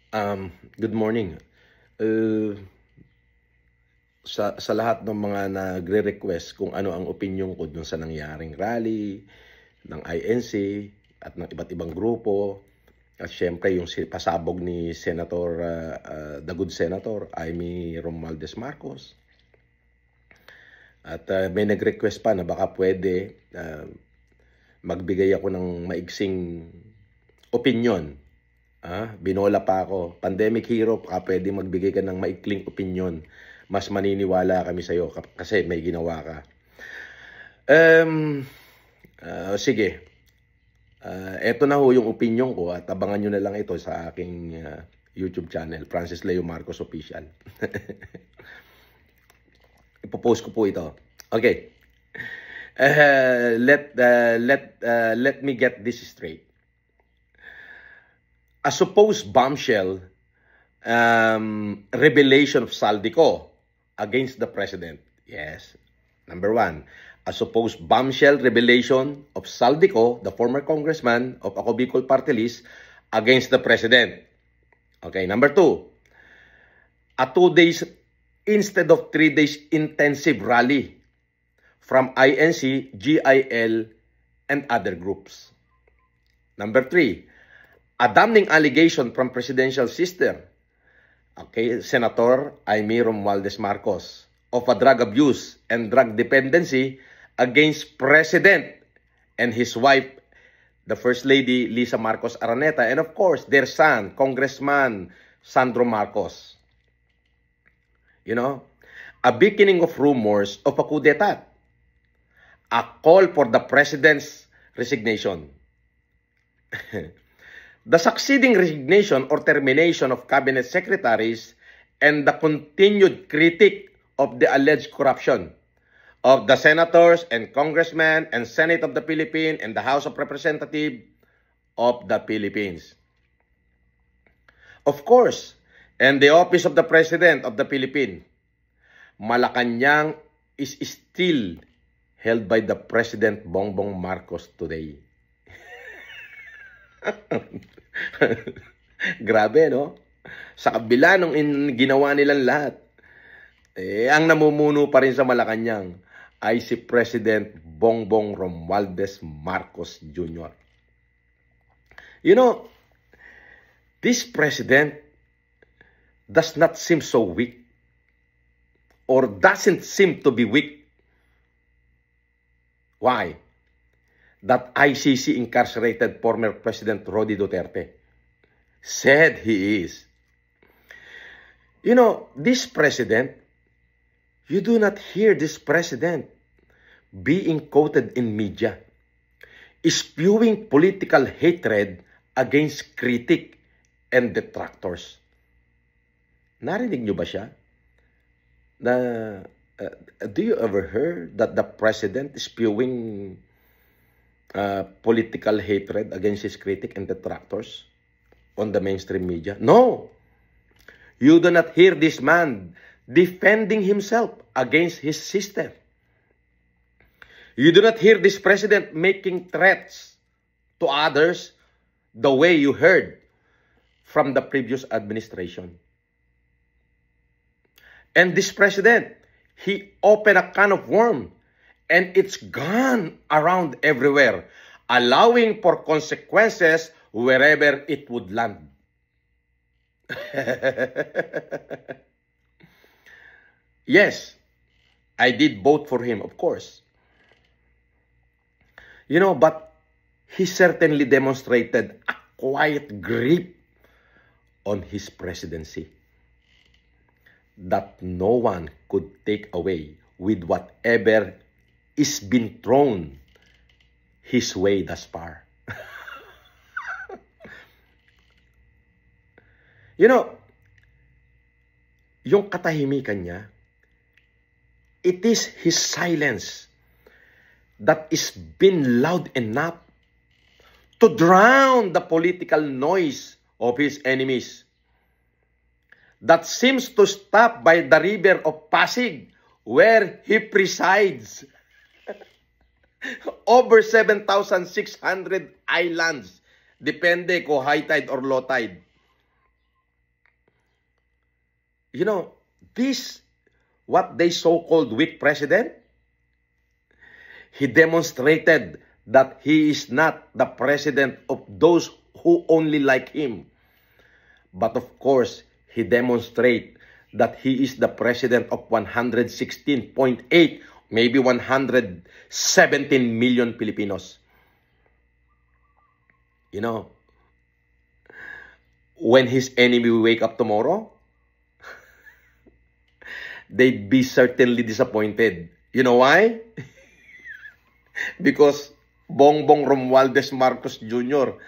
Good morning. Uh, sa lahat ng mga nagre-request kung ano ang opinion ko dun sa nangyaring rally ng INC at ng iba't ibang grupo, at syempre yung pasabog ni Senator, the good Senator, Amy Romualdez Marcos. At may nag-request pa na baka pwede magbigay ako ng maiksing opinion. Binola pa ako. Pandemic hero, baka pwede magbigay ka ng maikling opinion. Mas maniniwala kami sa'yo kasi may ginawa ka. Sige. Eto na ho yung opinion ko at abangan nyo na lang ito sa aking YouTube channel, Francis Leo Marcos Official. Ipopost ko po ito. Okay. Let me get this straight. A supposed bombshell revelation of Saldico against the president. Yes. Number one, a supposed bombshell revelation of Saldico, the former congressman of Ako Bicol Party List, against the president. Okay. Number two, a 2 days instead of 3 days intensive rally from INC, GIL, and other groups. Number three, a damning allegation from presidential sister, okay, Senator Amy Romualdez Marcos, of a drug abuse and drug dependency against President and his wife, the First Lady Lisa Marcos Araneta, and of course, their son, Congressman Sandro Marcos. You know, a beginning of rumors of a coup d'etat, a call for the president's resignation. The succeeding resignation or termination of cabinet secretaries and the continued critique of the alleged corruption of the senators and congressmen and Senate of the Philippines and the House of Representatives of the Philippines. Of course, and the office of the President of the Philippines, Malacanang is still held by the President Bongbong Marcos today. Grabe, no? Sa kabila nung ginawa nilang lahat, ang namumuno pa rin sa Malacanang ay si President Bongbong Romualdez Marcos Jr. You know, this president does not seem so weak or doesn't seem to be weak. Why? That ICC incarcerated former President Rody Duterte said he is. You know, this president, you do not hear this president being quoted in media, spewing political hatred against critic and detractors. Narinig nyo ba siya? Do you ever heard that the president is spewing political hatred against his critic and detractors on the mainstream media? No. You do not hear this man defending himself against his sister. You do not hear this president making threats to others the way you heard from the previous administration. And this president, he opened a can of worms, and it's gone around everywhere, allowing for consequences wherever it would land. Yes, I did vote for him, of course. You know, but he certainly demonstrated a quiet grip on his presidency that no one could take away with whatever is been thrown his way thus far. You know, yung katahimikan niya, it is his silence that is been loud enough to drown the political noise of his enemies, that seems to stop by the river of Pasig where he presides. Over 7,600 islands, depende ko high tide or low tide. you know, this, what they so-called weak president, he demonstrated that he is not the president of those who only like him. But of course, he demonstrated that he is the president of 116.8, maybe 117 million Filipinos. You know, when his enemy will wake up tomorrow, they'd be certainly disappointed. You know why? Because Bongbong Romualdez Marcos Jr.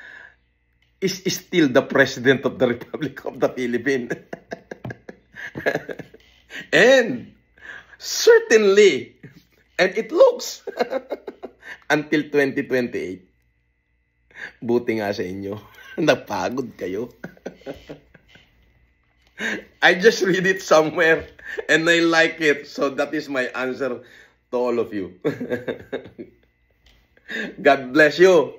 is still the President of the Republic of the Philippines. And certainly, and it looks, until 2028. Buti nga sa inyo. Napagod kayo. I just read it somewhere and I like it. So that is my answer to all of you. God bless you.